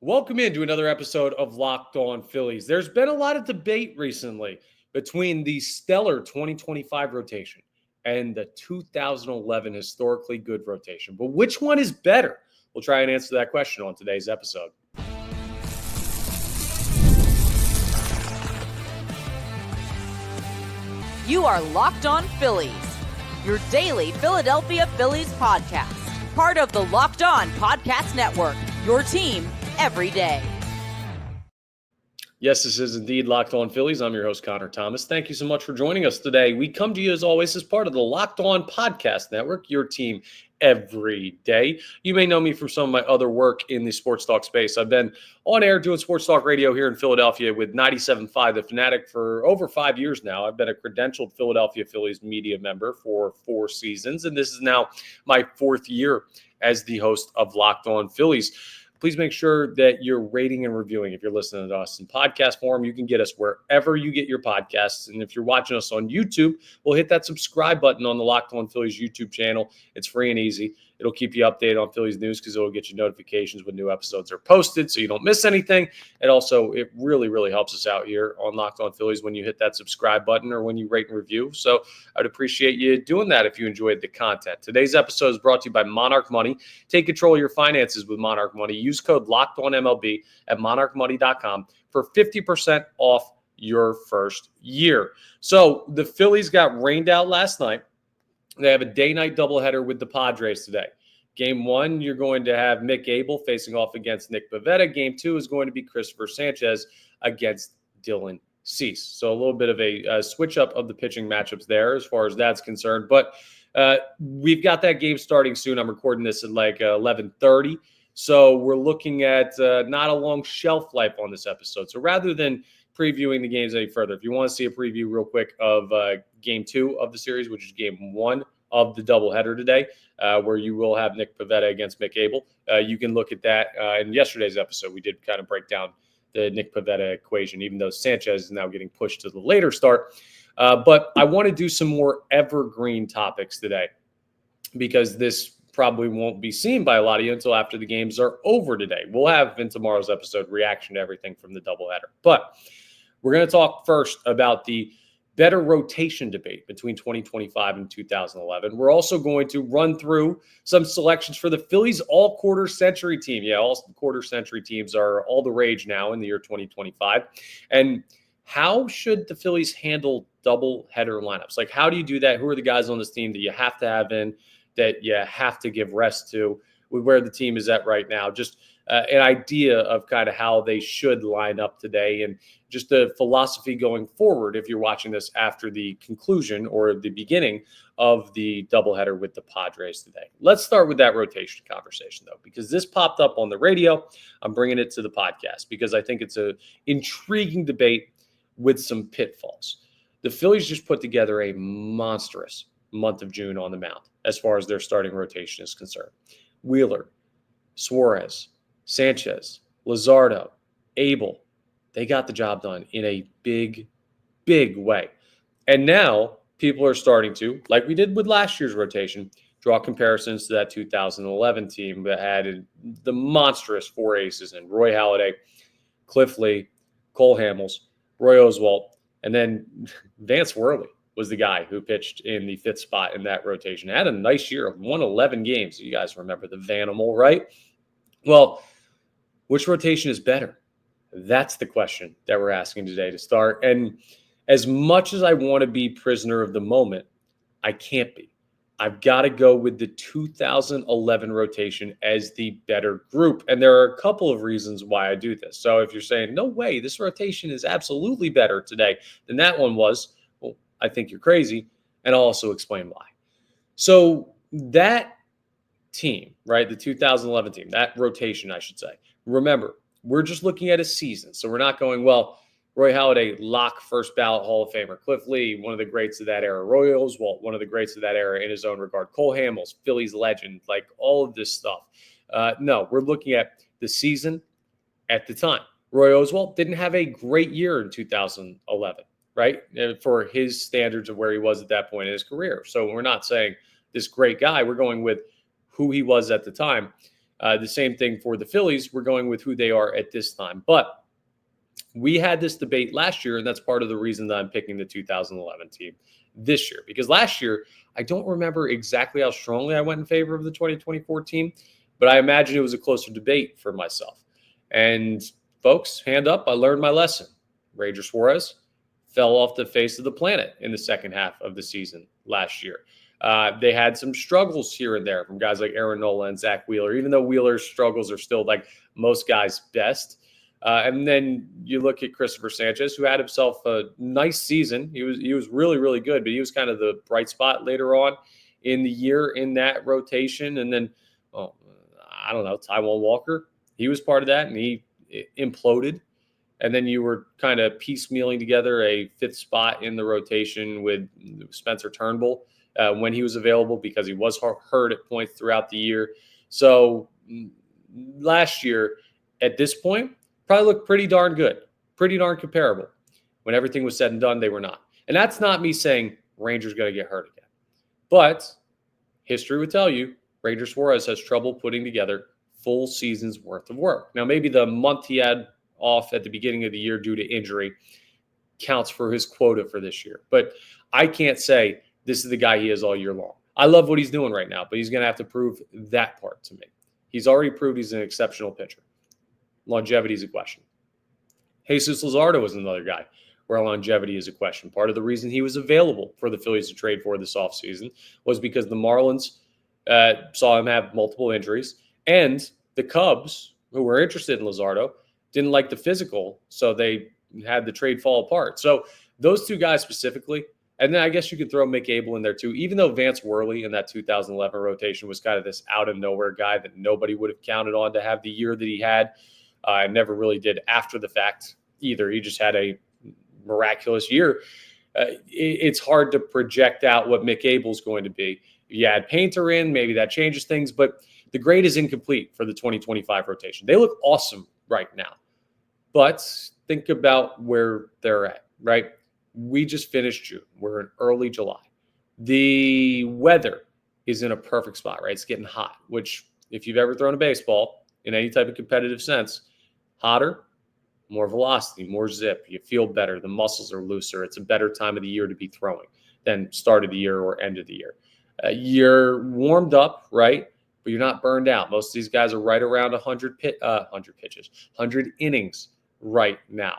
Welcome into another episode of Locked On Phillies. There's been a lot of debate recently between the stellar 2025 rotation and the 2011 historically good rotation. But which one is better? We'll try and answer that question on today's episode. You are Locked On Phillies, your daily Philadelphia Phillies podcast. Part of the Locked On Podcast Network, your team every day. Yes, this is indeed Locked On Phillies. I'm your host, Connor Thomas. Thank you so much for joining us today. We come to you, as always, as part of the Locked On Podcast Network, your team every day. You may know me from some of my other work in the sports talk space. I've been on air doing sports talk radio here in Philadelphia with 97.5 The Fanatic for over 5 years now. I've been a credentialed Philadelphia Phillies media member for 4 seasons, and this is now my 4th year as the host of Locked On Phillies. Please make sure that you're rating and reviewing. If you're listening to us in podcast form, you can get us wherever you get your podcasts. And if you're watching us on YouTube, we'll hit that subscribe button on the Locked On Phillies YouTube channel. It's free and easy. It'll keep you updated on Phillies news because it'll get you notifications when new episodes are posted so you don't miss anything. And also, it really, really helps us out here on Locked On Phillies when you hit that subscribe button or when you rate and review. So I'd appreciate you doing that if you enjoyed the content. Today's episode is brought to you by Monarch Money. Take control of your finances with Monarch Money. Use code LOCKEDONMLB at monarchmoney.com for 50% off your first year. So the Phillies got rained out last night. They have a day-night doubleheader with the Padres today. Game 1, you're going to have Mick Abel facing off against Nick Pivetta. Game 2 is going to be Christopher Sanchez against Dylan Cease. So a little bit of a switch-up of the pitching matchups there as far as that's concerned. But we've got that game starting soon. I'm recording this at like 11:30. So we're looking at not a long shelf life on this episode. So rather than previewing the games any further, if you want to see a preview real quick of Game 2 of the series, which is Game 1 of the doubleheader today, where you will have Nick Pivetta against Mick Abel, you can look at that. In yesterday's episode, we did kind of break down the Nick Pivetta equation, even though Sanchez is now getting pushed to the later start. But I want to do some more evergreen topics today because this probably won't be seen by a lot of you until after the games are over today. We'll have in tomorrow's episode reaction to everything from the doubleheader. But we're going to talk first about the better rotation debate between 2025 and 2011. We're also going to run through some selections for the Phillies all-quarter century team. Yeah, all quarter century teams are all the rage now in the year 2025. And how should the Phillies handle double-header lineups? Like, how do you do that? Who are the guys on this team that you have to have in, that you have to give rest to, with where the team is at right now? Just an idea of kind of how they should line up today and just the philosophy going forward if you're watching this after the conclusion or the beginning of the doubleheader with the Padres today. Let's start with that rotation conversation, though, because this popped up on the radio. I'm bringing it to the podcast because I think it's an intriguing debate with some pitfalls. The Phillies just put together a monstrous month of June on the mound as far as their starting rotation is concerned. Wheeler, Suarez, Sanchez, Luzardo, Abel, they got the job done in a big, big way. And now people are starting to, like we did with last year's rotation, draw comparisons to that 2011 team that had the monstrous 4 aces in Roy Halladay, Cliff Lee, Cole Hamels, Roy Oswalt, and then Vance Worley was the guy who pitched in the 5th spot in that rotation. Had a nice year, won 11 games. You guys remember the Vanimal, right? Well, which rotation is better? That's the question that we're asking today to start. And as much as I want to be prisoner of the moment, I can't be. I've got to go with the 2011 rotation as the better group. And there are a couple of reasons why I do this. So if you're saying, no way, this rotation is absolutely better today than that one was, well, I think you're crazy. And I'll also explain why. So that team, right, the 2011 team, that rotation, I should say. Remember, we're just looking at a season. So we're not going, well, Roy Halladay, lock first ballot Hall of Famer. Cliff Lee, one of the greats of that era. Roy Oswalt, one of the greats of that era in his own regard. Cole Hamels, Phillies legend, like all of this stuff. No, we're looking at the season at the time. Roy Oswalt didn't have a great year in 2011, right, for his standards of where he was at that point in his career. So we're not saying this great guy. We're going with who he was at the time. The same thing for the Phillies. We're going with who they are at this time. But we had this debate last year, and that's part of the reason that I'm picking the 2011 team this year. Because last year, I don't remember exactly how strongly I went in favor of the 2024 team, but I imagine it was a closer debate for myself. And folks, hand up, I learned my lesson. Ranger Suarez fell off the face of the planet in the second half of the season last year. They had some struggles here and there from guys like Aaron Nola and Zach Wheeler, even though Wheeler's struggles are still like most guys' best. And then you look at Christopher Sanchez, who had himself a nice season. He was really, really good, but he was kind of the bright spot later on in the year in that rotation. And then, I don't know, Taijuan Walker, he was part of that, and he imploded. And then you were kind of piecemealing together a fifth spot in the rotation with Spencer Turnbull when he was available, because he was hurt at points throughout the year. So last year, at this point, probably looked pretty darn good, pretty darn comparable. When everything was said and done, they were not. And that's not me saying Rangers going to get hurt again. But history would tell you Ranger Suarez has trouble putting together full season's worth of work. Now, maybe the month he had off at the beginning of the year due to injury counts for his quota for this year. But I can't say this is the guy he is all year long. I love what he's doing right now, but he's going to have to prove that part to me. He's already proved he's an exceptional pitcher. Longevity is a question. Jesus Luzardo is another guy where longevity is a question. Part of the reason he was available for the Phillies to trade for this offseason was because the Marlins saw him have multiple injuries, and the Cubs, who were interested in Luzardo, didn't like the physical, so they had the trade fall apart. So those two guys specifically, and then I guess you could throw Mick Abel in there too, even though Vance Worley in that 2011 rotation was kind of this out-of-nowhere guy that nobody would have counted on to have the year that he had. Never really did after the fact either. He just had a miraculous year. It's hard to project out what Mick Abel's going to be. You add Painter in, maybe that changes things, but the grade is incomplete for the 2025 rotation. They look awesome right now, but think about where they're at, right? We just finished June. We're in early July. The weather is in a perfect spot, right? It's getting hot, which if you've ever thrown a baseball in any type of competitive sense, hotter, more velocity, more zip. You feel better. The muscles are looser. It's a better time of the year to be throwing than start of the year or end of the year. You're warmed up, right? But you're not burned out. Most of these guys are right around 100 pitches, 100 innings right now.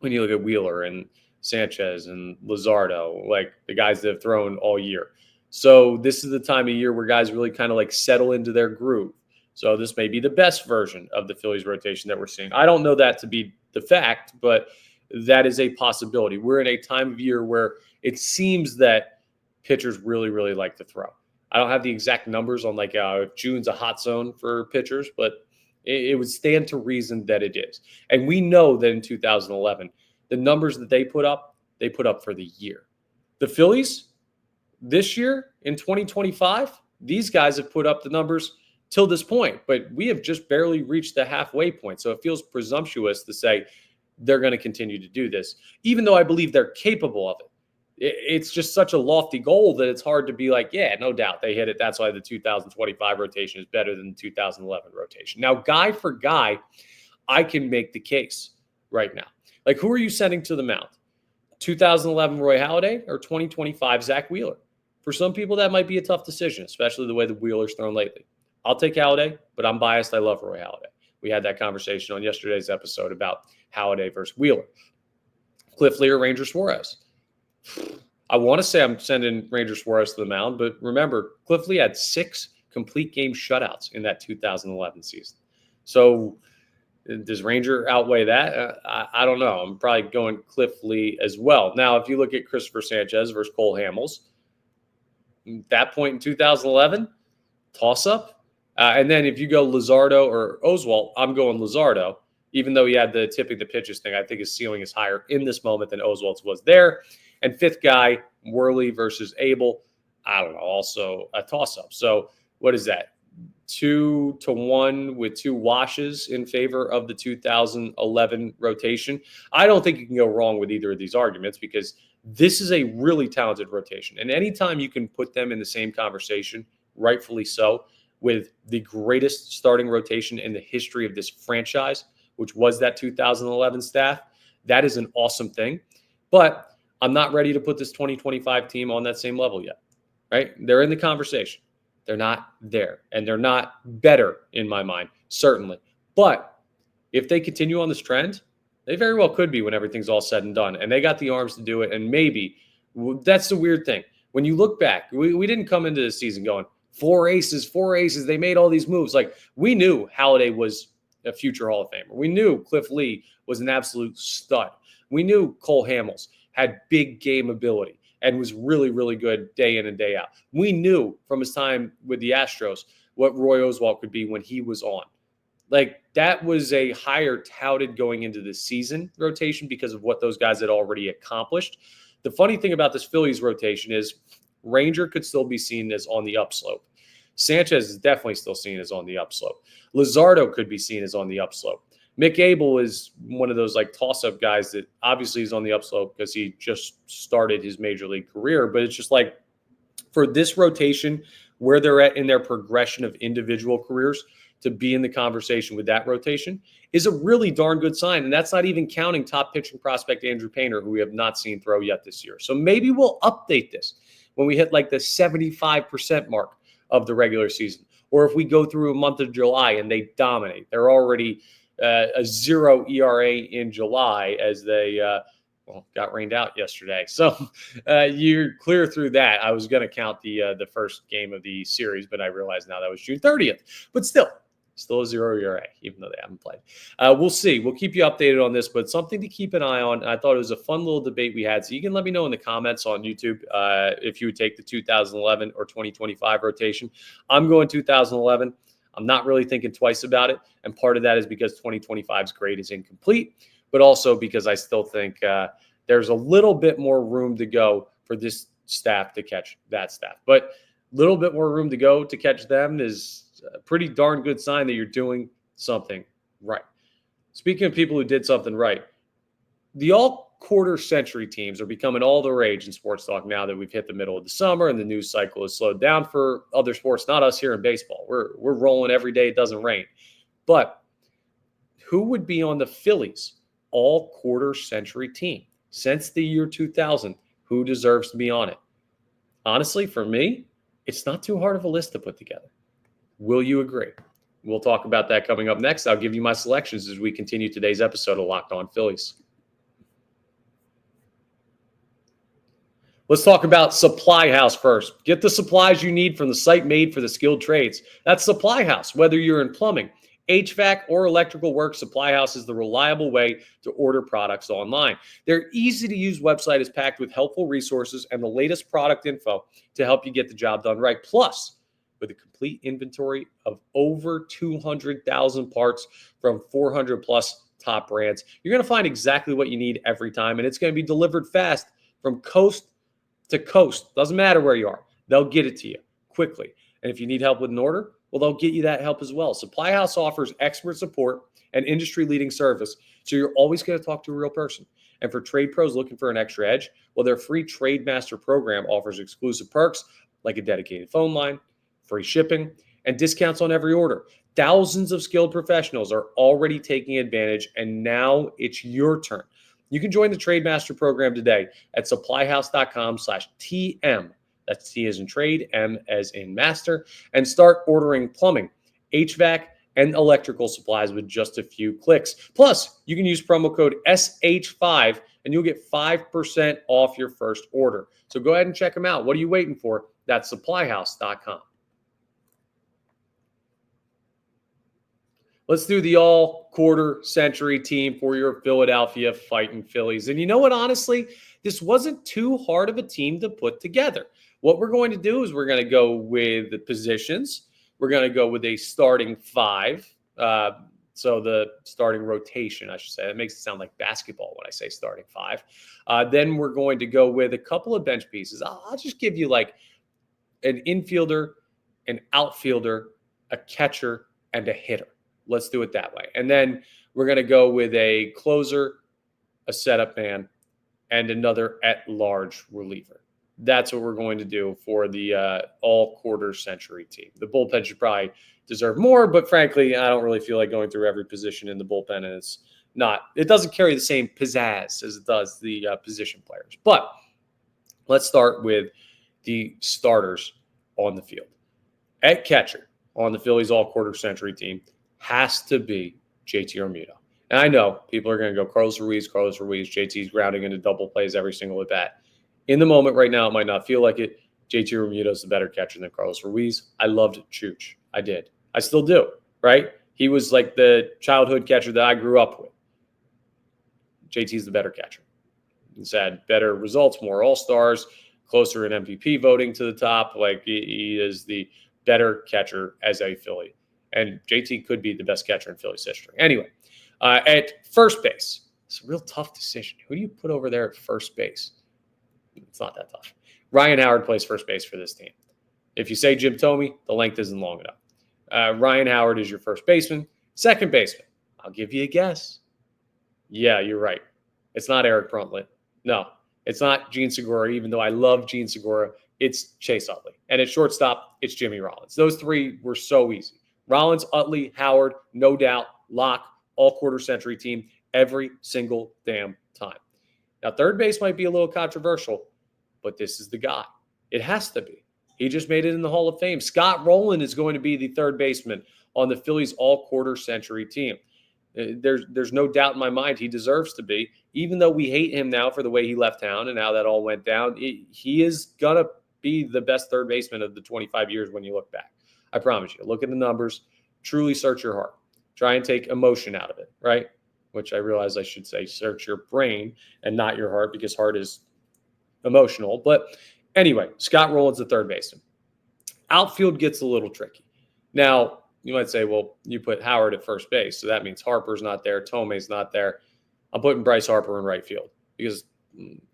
When you look at Wheeler and Sanchez and Luzardo, like the guys that have thrown all year. So this is the time of year where guys really kind of like settle into their groove. So this may be the best version of the Phillies rotation that we're seeing. I don't know that to be the fact, but that is a possibility. We're in a time of year where it seems that pitchers really, really like to throw. I don't have the exact numbers on like if June's a hot zone for pitchers, but it would stand to reason that it is. And we know that in 2011, the numbers that they put up for the year. The Phillies this year in 2025, these guys have put up the numbers till this point, but we have just barely reached the halfway point. So it feels presumptuous to say they're going to continue to do this, even though I believe they're capable of it. It's just such a lofty goal that it's hard to be like, yeah, no doubt they hit it. That's why the 2025 rotation is better than the 2011 rotation. Now, guy for guy, I can make the case right now. Like, who are you sending to the mound? 2011 Roy Halladay or 2025 Zach Wheeler? For some people, that might be a tough decision, especially the way the Wheeler's thrown lately. I'll take Halladay, but I'm biased. I love Roy Halladay. We had that conversation on yesterday's episode about Halladay versus Wheeler. Cliff Lee or Ranger Suarez? I want to say I'm sending Ranger Suarez to the mound, but remember, Cliff Lee had 6 complete game shutouts in that 2011 season. So does Ranger outweigh that? I don't know. I'm probably going Cliff Lee as well. Now, if you look at Christopher Sanchez versus Cole Hamels, at that point in 2011, toss-up. And then if you go Luzardo or Oswalt, I'm going Luzardo. Even though he had the tipping the pitches thing, I think his ceiling is higher in this moment than Oswalt's was there. And fifth guy, Worley versus Abel, I don't know, also a toss-up. So what is that? 2-1 with 2 washes in favor of the 2011 rotation. I don't think you can go wrong with either of these arguments because this is a really talented rotation. And anytime you can put them in the same conversation, rightfully so, with the greatest starting rotation in the history of this franchise, which was that 2011 staff. That is an awesome thing. But I'm not ready to put this 2025 team on that same level yet, right? They're in the conversation. They're not there, and they're not better in my mind, certainly. But if they continue on this trend, they very well could be when everything's all said and done. And they got the arms to do it. And maybe that's the weird thing. When you look back, we didn't come into this season going, four aces. They made all these moves. Like, we knew Halladay was a future Hall of Famer. We knew Cliff Lee was an absolute stud. We knew Cole Hamels had big game ability and was really, really good day in and day out. We knew from his time with the Astros what Roy Oswalt could be when he was on. Like, that was a higher touted going into the season rotation because of what those guys had already accomplished. The funny thing about this Phillies rotation is Ranger could still be seen as on the upslope. Sanchez is definitely still seen as on the upslope. Luzardo could be seen as on the upslope. Mick Abel is one of those like toss-up guys that obviously is on the upslope because he just started his major league career. But it's just like, for this rotation, where they're at in their progression of individual careers, to be in the conversation with that rotation is a really darn good sign. And that's not even counting top pitching prospect Andrew Painter, who we have not seen throw yet this year. So maybe we'll update this when we hit like the 75% mark of the regular season. Or if we go through a month of July and they dominate, they're already a 0 ERA in July as they got rained out yesterday. So you're clear through that. I was going to count the first game of the series, but I realized now that was June 30th. But still a 0 ERA, even though they haven't played. We'll see. We'll keep you updated on this, but something to keep an eye on. I thought it was a fun little debate we had. So you can let me know in the comments on YouTube if you would take the 2011 or 2025 rotation. I'm going 2011. I'm not really thinking twice about it. And part of that is because 2025's grade is incomplete, but also because I still think there's a little bit more room to go for this staff to catch that staff. But a little bit more room to go to catch them is a pretty darn good sign that you're doing something right. Speaking of people who did something right, the all-quarter century teams are becoming all the rage in sports talk now that we've hit the middle of the summer and the news cycle has slowed down for other sports, not us here in baseball. We're rolling every day it doesn't rain. But who would be on the Phillies all-quarter century team since the year 2000? Who deserves to be on it? Honestly, for me, it's not too hard of a list to put together. Will you agree? We'll talk about that coming up next. I'll give you my selections as we continue today's episode of Locked On Phillies. Let's talk about Supply House first. Get the supplies you need from the site made for the skilled trades. That's Supply House. Whether you're in plumbing, HVAC, or electrical work, Supply House is the reliable way to order products online. Their easy-to-use website is packed with helpful resources and the latest product info to help you get the job done right. Plus, with a complete inventory of over 200,000 parts from 400 plus top brands, you're going to find exactly what you need every time, and it's going to be delivered fast from coast to coast. Doesn't matter where you are. They'll get it to you quickly. And if you need help with an order, well, they'll get you that help as well. Supply House offers expert support and industry-leading service, so you're always going to talk to a real person. And for trade pros looking for an extra edge, well, their free Trade Master program offers exclusive perks like a dedicated phone line, free shipping, and discounts on every order. Thousands of skilled professionals are already taking advantage, and now it's your turn. You can join the Trade Master program today at supplyhouse.com/TM. That's T as in trade, M as in master, and start ordering plumbing, HVAC, and electrical supplies with just a few clicks. Plus, you can use promo code SH5 and you'll get 5% off your first order. So go ahead and check them out. What are you waiting for? That's supplyhouse.com. Let's do the all-quarter century team for your Philadelphia Fighting Phillies. And you know what, honestly, this wasn't too hard of a team to put together. What we're going to do is we're going to go with the positions. We're going to go with a starting five. So the starting rotation, I should say. That makes it sound like basketball when I say starting five. Then we're going to go with a couple of bench pieces. I'll just give you like an infielder, an outfielder, a catcher, and a hitter. Let's do it that way. And then we're going to go with a closer, a setup man, and another at-large reliever. That's what we're going to do for the all quarter century team. The bullpen should probably deserve more, but frankly, I don't really feel like going through every position in the bullpen, and it doesn't carry the same pizzazz as it does the position players. But let's start with the starters on the field. At catcher on the Phillies all quarter century team has to be JT Realmuto. And I know people are going to go Carlos Ruiz. JT's grounding into double plays every single at bat. In the moment right now, it might not feel like it. JT Realmuto is the better catcher than Carlos Ruiz. I loved Chooch. I did. I still do, right? He was like the childhood catcher that I grew up with. JT's the better catcher. He's had better results, more All-Stars, closer in MVP voting to the top. Like he is the better catcher as a Philly. And JT could be the best catcher in Phillies history. Anyway, at first base, it's a real tough decision. Who do you put over there at first base? It's not that tough. Ryan Howard plays first base for this team. If you say Jim Thome, the length isn't long enough. Ryan Howard is your first baseman. Second baseman, I'll give you a guess. Yeah, you're right. It's not Eric Bruntlett. No, it's not Gene Segura, even though I love Gene Segura. It's Chase Utley. And at shortstop, it's Jimmy Rollins. Those three were so easy. Rollins, Utley, Howard, no doubt, lock, all quarter century team every single damn time. Now, third base might be a little controversial, but this is the guy. It has to be. He just made it in the Hall of Fame. Scott Rowland is going to be the third baseman on the Phillies all-quarter century team. There's no doubt in my mind he deserves to be, even though we hate him now for the way he left town and how that all went down. He is going to be the best third baseman of the 25 years when you look back. I promise you. Look at the numbers. Truly search your heart. Try and take emotion out of it, right? Which I realize I should say search your brain and not your heart, because heart is emotional. But anyway, Scott Rowland's the third baseman. Outfield gets a little tricky. Now, you might say, well, you put Howard at first base, so that means Harper's not there, Tomei's not there. I'm putting Bryce Harper in right field because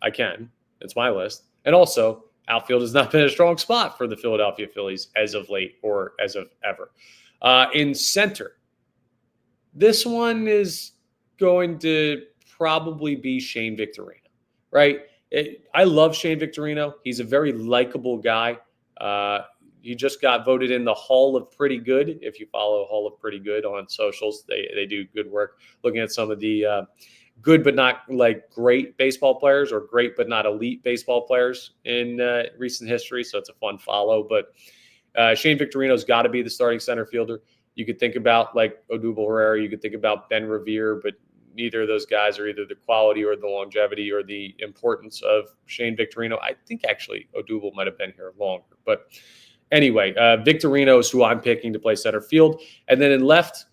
I can. It's my list. And also, outfield has not been a strong spot for the Philadelphia Phillies as of late or as of ever. In center, this one is going to probably be Shane Victorino, right? I love Shane Victorino. He's a very likable guy. He just got voted in the Hall of Pretty Good. If you follow Hall of Pretty Good on socials, they do good work looking at some of the good but not like great baseball players, or great but not elite baseball players in recent history. So it's a fun follow. But Shane Victorino's got to be the starting center fielder. You could think about like Odubel Herrera. You could think about Ben Revere, but neither of those guys are either the quality or the longevity or the importance of Shane Victorino. I think actually Odubel might have been here longer. But anyway, Victorino is who I'm picking to play center field. And then in left,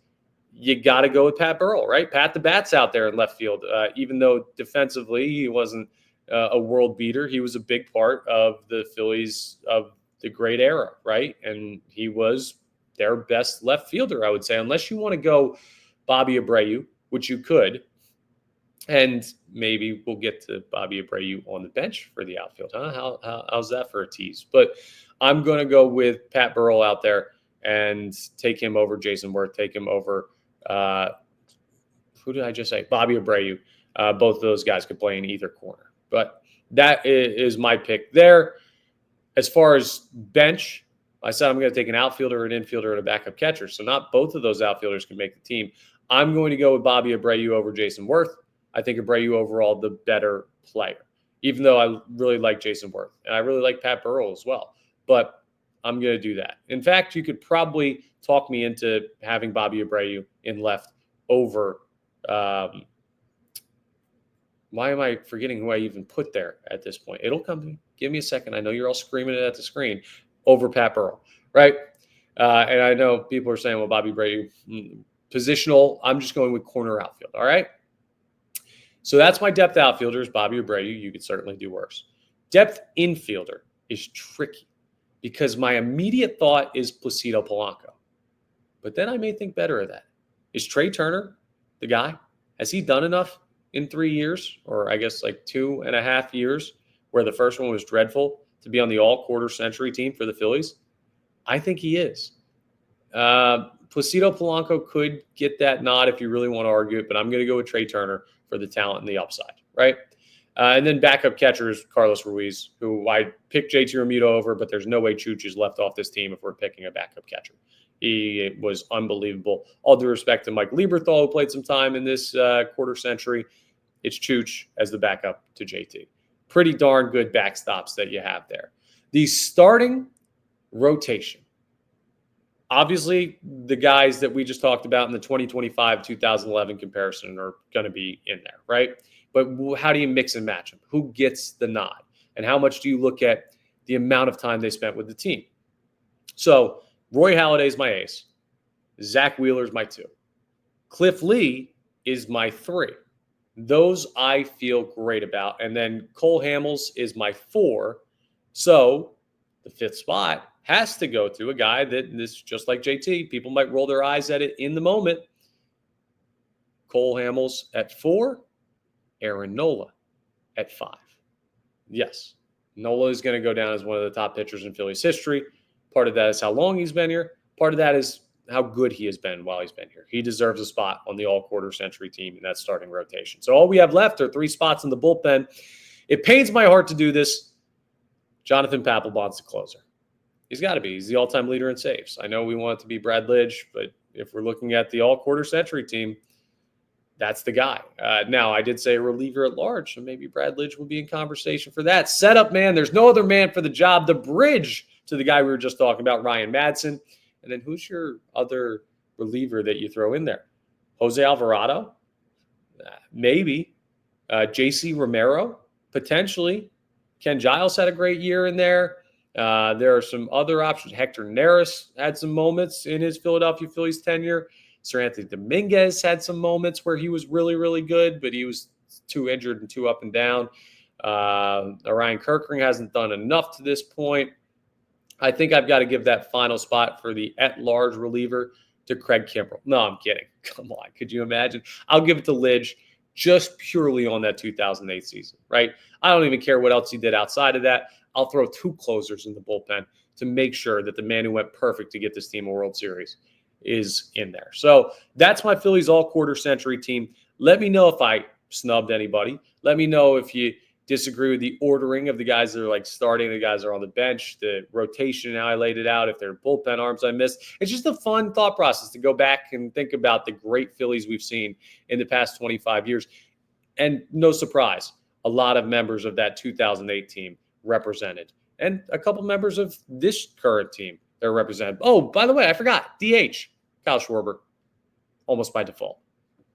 you got to go with Pat Burrell, right? Pat the Bat's out there in left field. Even though defensively he wasn't a world beater, he was a big part of the Phillies of the great era, right? And he was their best left fielder, I would say, unless you want to go Bobby Abreu, which you could. And maybe we'll get to Bobby Abreu on the bench for the outfield. Huh? How's that for a tease? But I'm going to go with Pat Burrell out there and take him over Jason Worth, take him over, who did I just say? Bobby Abreu. Both of those guys could play in either corner. But that is my pick there. As far as bench, I said I'm going to take an outfielder, an infielder, and a backup catcher. So not both of those outfielders can make the team. I'm going to go with Bobby Abreu over Jason Worth. I think Abreu overall the better player, even though I really like Jason Worth. And I really like Pat Burrell as well. But I'm going to do that. In fact, you could probably talk me into having Bobby Abreu in left over why am I forgetting who I even put there at this point? It'll come to me. Give me a second. I know you're all screaming it at the screen. Over Pat Burrell, right? And I know people are saying, well, Bobby Abreu, positional. I'm just going with corner outfield, all right? So that's my depth outfielders, Bobby Abreu. You could certainly do worse. Depth infielder is tricky because my immediate thought is Placido Polanco. But then I may think better of that. Is Trey Turner the guy? Has he done enough in 3 years, or I guess like 2.5 years, where the first one was dreadful, to be on the all-quarter century team for the Phillies? I think he is. Placido Polanco could get that nod if you really want to argue it, but I'm going to go with Trey Turner for the talent and the upside, right? And then backup catcher is Carlos Ruiz, who I picked JT Realmuto over, but there's no way Chooch is left off this team if we're picking a backup catcher. He was unbelievable. All due respect to Mike Lieberthal, who played some time in this quarter century, it's Chooch as the backup to JT. Pretty darn good backstops that you have there. The starting rotation. Obviously, the guys that we just talked about in the 2025-2011 comparison are going to be in there, right? But how do you mix and match them? Who gets the nod? And how much do you look at the amount of time they spent with the team? So Roy Halladay's my ace. Zach Wheeler's my 2. Cliff Lee is my 3. Those I feel great about. And then Cole Hamels is my 4. So the 5th spot has to go to a guy that is just like JT. People might roll their eyes at it in the moment. Cole Hamels at 4. Aaron Nola at 5. Yes, Nola is going to go down as one of the top pitchers in Phillies history. Part of that is how long he's been here. Part of that is how good he has been while he's been here. He deserves a spot on the all-quarter century team in that starting rotation. So all we have left are 3 spots in the bullpen. It pains my heart to do this. Jonathan Papelbon's the closer. He's got to be. He's the all-time leader in saves. I know we want it to be Brad Lidge, but if we're looking at the all-quarter century team, that's the guy. Now, I did say a reliever at large, so maybe Brad Lidge will be in conversation for that. Setup man, there's no other man for the job. The bridge to the guy we were just talking about, Ryan Madsen. And then who's your other reliever that you throw in there? Jose Alvarado? Maybe. JC Romero? Potentially. Ken Giles had a great year in there. There are some other options. Hector Neris had some moments in his Philadelphia Phillies tenure. Sir Anthony Dominguez had some moments where he was really, really good, but he was too injured and too up and down. Ryan Kirkring hasn't done enough to this point. I think I've got to give that final spot for the at-large reliever to Craig Kimbrell. No, I'm kidding. Come on. Could you imagine? I'll give it to Lidge just purely on that 2008 season, right? I don't even care what else he did outside of that. I'll throw 2 closers in the bullpen to make sure that the man who went perfect to get this team a World Series is in there. So that's my Phillies all-quarter century team. Let me know if I snubbed anybody. Let me know if you disagree with the ordering of the guys that are like starting, the guys that are on the bench, the rotation, how I laid it out, if there are bullpen arms I missed. It's just a fun thought process to go back and think about the great Phillies we've seen in the past 25 years. And no surprise, a lot of members of that 2008 team represented, and a couple members of this current team that are represented. Oh, by the way, I forgot, DH, Kyle Schwarber, almost by default.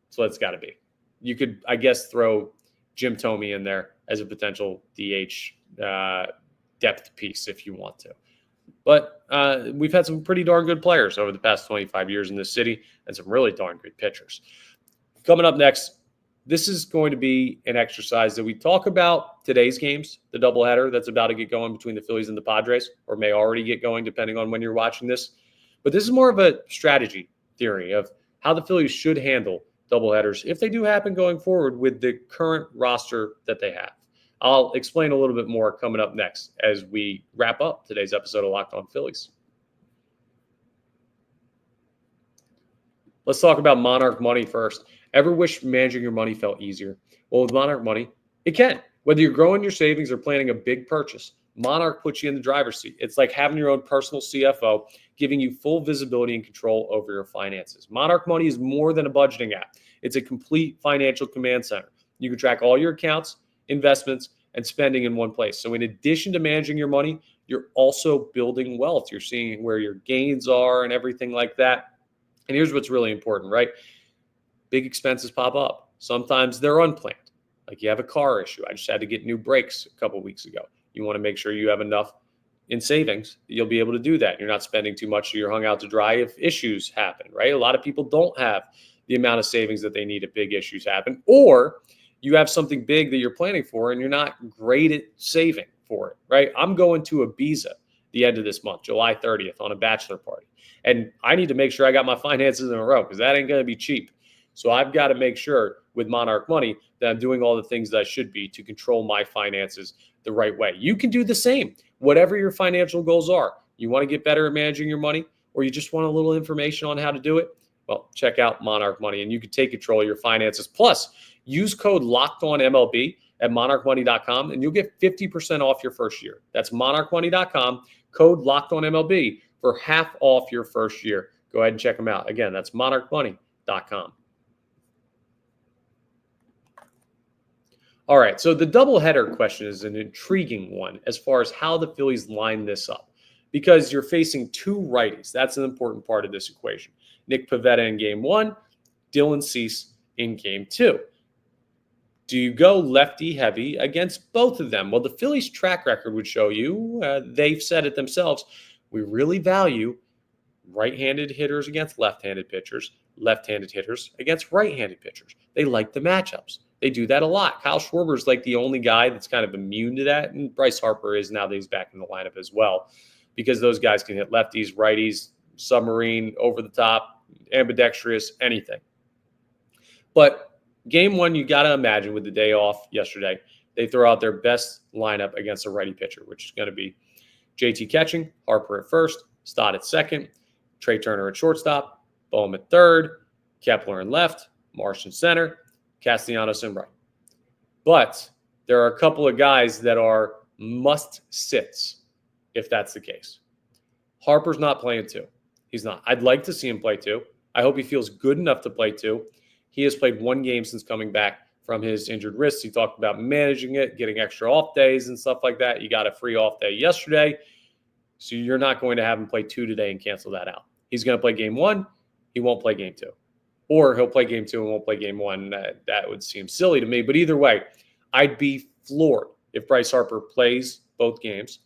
So that's got to be. You could, I guess, throw Jim Thome in there as a potential DH depth piece if you want to. But we've had some pretty darn good players over the past 25 years in this city and some really darn good pitchers. Coming up next, this is going to be an exercise that we talk about today's games, the doubleheader that's about to get going between the Phillies and the Padres, or may already get going depending on when you're watching this. But this is more of a strategy theory of how the Phillies should handle doubleheaders if they do happen going forward with the current roster that they have. I'll explain a little bit more coming up next as we wrap up today's episode of Locked On Phillies. Let's talk about Monarch Money first. Ever wish managing your money felt easier? Well, with Monarch Money, it can. Whether you're growing your savings or planning a big purchase, Monarch puts you in the driver's seat. It's like having your own personal CFO, giving you full visibility and control over your finances. Monarch Money is more than a budgeting app. It's a complete financial command center. You can track all your accounts, investments, and spending in one place. So in addition to managing your money, you're also building wealth. You're seeing where your gains are and everything like that. And here's what's really important, right? Big expenses pop up. Sometimes they're unplanned. Like you have a car issue. I just had to get new brakes a couple of weeks ago. You want to make sure you have enough in savings that you'll be able to do that. You're not spending too much so you're hung out to dry if issues happen, right? A lot of people don't have the amount of savings that they need if big issues happen. Or you have something big that you're planning for and you're not great at saving for it, right? I'm going to Ibiza the end of this month, July 30th, on a bachelor party. And I need to make sure I got my finances in a row because that ain't going to be cheap. So I've got to make sure with Monarch Money that I'm doing all the things that I should be to control my finances the right way. You can do the same. Whatever your financial goals are, you want to get better at managing your money, or you just want a little information on how to do it, well, check out Monarch Money, and you can take control of your finances. Plus, use code LOCKEDONMLB at monarchmoney.com, and you'll get 50% off your first year. That's monarchmoney.com, code LOCKEDONMLB for half off your first year. Go ahead and check them out. Again, that's monarchmoney.com. All right, so the doubleheader question is an intriguing one as far as how the Phillies line this up, because you're facing two righties. That's an important part of this equation. Nick Pivetta in game one, Dylan Cease in game two. Do you go lefty heavy against both of them? Well, the Phillies' track record would show you, they've said it themselves, we really value right-handed hitters against left-handed pitchers, left-handed hitters against right-handed pitchers. They like the matchups. They do that a lot. Kyle Schwarber's like the only guy that's kind of immune to that, and Bryce Harper is now that he's back in the lineup as well, because those guys can hit lefties, righties, submarine, over the top, ambidextrous, anything. But game one, you got to imagine with the day off yesterday, they throw out their best lineup against a righty pitcher, which is going to be JT catching, Harper at first, Stott at second, Trey Turner at shortstop, Bohm at third, Kepler in left, Marsh in center, Castellanos in right. But there are a couple of guys that are must-sits if that's the case. Harper's not playing two. He's not. I'd like to see him play two. I hope he feels good enough to play two. He has played one game since coming back from his injured wrist. He talked about managing it, getting extra off days and stuff like that. You got a free off day yesterday, so you're not going to have him play two today and cancel that out. He's going to play game one. He won't play game two. Or he'll play game two and won't play game one. That would seem silly to me. But either way, I'd be floored if Bryce Harper plays both games.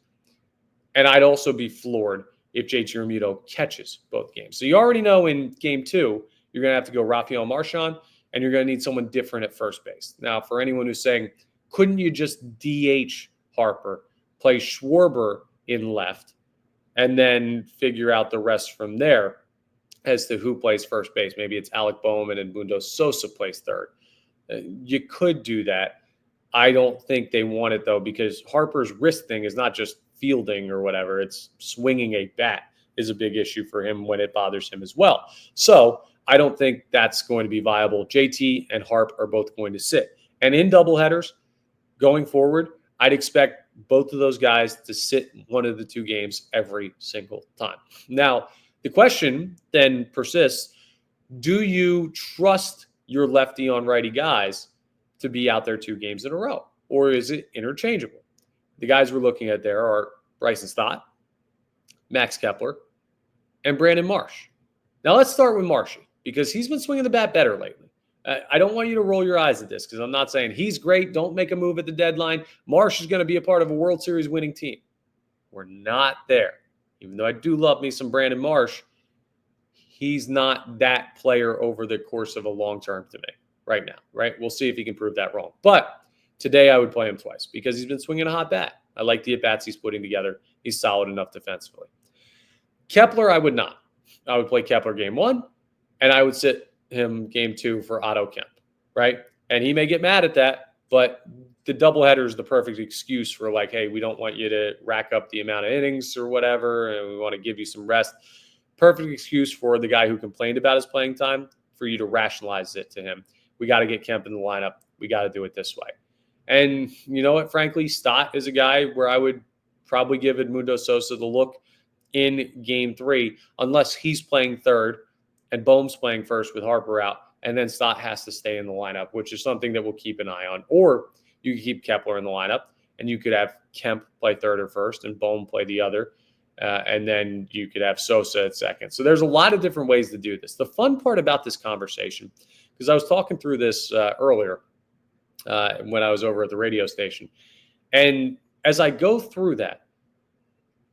And I'd also be floored if JT Realmuto catches both games. So you already know in game two, you're going to have to go Rafael Marchand, and you're going to need someone different at first base. Now, for anyone who's saying, couldn't you just DH Harper, play Schwarber in left, and then figure out the rest from there as to who plays first base? Maybe it's Alec Bowman and Mundo Sosa plays third. You could do that. I don't think they want it, though, because Harper's wrist thing is not just fielding or whatever. It's swinging a bat is a big issue for him when it bothers him as well. So I don't think that's going to be viable. JT and Harp are both going to sit. And in doubleheaders going forward, I'd expect both of those guys to sit one of the two games every single time. Now, the question then persists, do you trust your lefty on righty guys to be out there two games in a row? Or is it interchangeable? The guys we're looking at there are Bryson Stott, Max Kepler, and Brandon Marsh. Now let's start with Marshy, because he's been swinging the bat better lately. I don't want you to roll your eyes at this, because I'm not saying he's great. Don't make a move at the deadline. Marsh is going to be a part of a World Series winning team. We're not there. Even though I do love me some Brandon Marsh, he's not that player over the course of a long term to me right now, right? We'll see if he can prove that wrong. But today I would play him twice because he's been swinging a hot bat. I like the at-bats he's putting together. He's solid enough defensively. Kepler, I would not. I would play Kepler game one, and I would sit him game two for Otto Kemp, right? And he may get mad at that, but the doubleheader is the perfect excuse for like, hey, we don't want you to rack up the amount of innings or whatever, and we want to give you some rest. Perfect excuse for the guy who complained about his playing time for you to rationalize it to him. We got to get Kemp in the lineup. We got to do it this way. And you know what? Frankly, Stott is a guy where I would probably give Edmundo Sosa the look in game three, unless he's playing third and Bohm's playing first with Harper out, and then Stott has to stay in the lineup, which is something that we'll keep an eye on. Or you could keep Kepler in the lineup, and you could have Kemp play third or first and Bohm play the other, and then you could have Sosa at second. So there's a lot of different ways to do this. The fun part about this conversation, because I was talking through this earlier when I was over at the radio station, and as I go through that,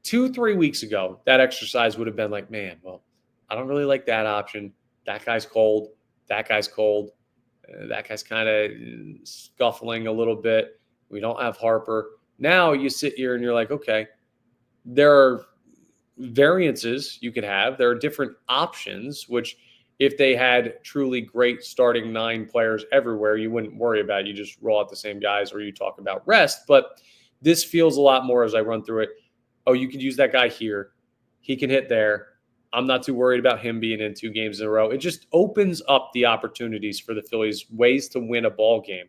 2-3 weeks ago, that exercise would have been like, man, well, I don't really like that option. That guy's cold. That guy's cold. That guy's kind of scuffling a little bit. We don't have Harper. Now you sit here and you're like, okay, there are variances you could have. There are different options, which if they had truly great starting 9 players everywhere, you wouldn't worry about it. You just roll out the same guys or you talk about rest. But this feels a lot more as I run through it. Oh, you could use that guy here. He can hit there. I'm not too worried about him being in 2 games in a row. It just opens up the opportunities for the Phillies, ways to win a ball game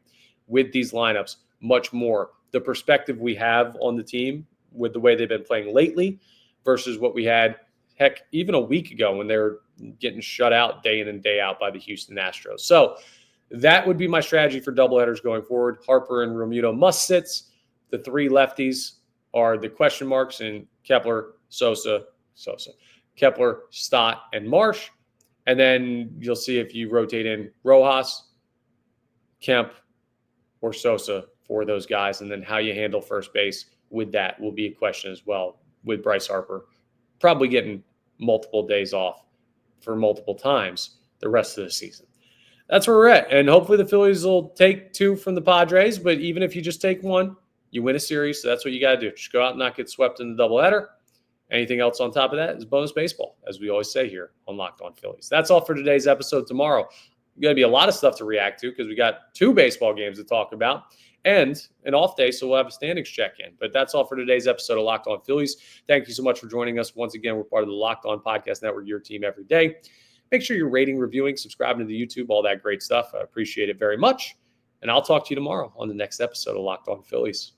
with these lineups much more the perspective we have on the team with the way they've been playing lately versus what we had, heck, even a week ago when they were getting shut out day in and day out by the Houston Astros. So that would be my strategy for doubleheaders going forward. Harper and Romuto must sits. The three lefties are the question marks in Kepler, Kepler, Stott, and Marsh. And then you'll see if you rotate in Rojas, Kemp, or Sosa for those guys. And then how you handle first base with that will be a question as well with Bryce Harper. Probably getting multiple days off for multiple times the rest of the season. That's where we're at. And hopefully the Phillies will take 2 from the Padres. But even if you just take 1, you win a series. So that's what you got to do. Just go out and not get swept in the doubleheader. Anything else on top of that is bonus baseball, as we always say here on Locked On Phillies. That's all for today's episode. Tomorrow, going to be a lot of stuff to react to because we got 2 baseball games to talk about and an off day, so we'll have a standings check-in. But that's all for today's episode of Locked On Phillies. Thank you so much for joining us. Once again, we're part of the Locked On Podcast Network, your team every day. Make sure you're rating, reviewing, subscribing to the YouTube, all that great stuff. I appreciate it very much. And I'll talk to you tomorrow on the next episode of Locked On Phillies.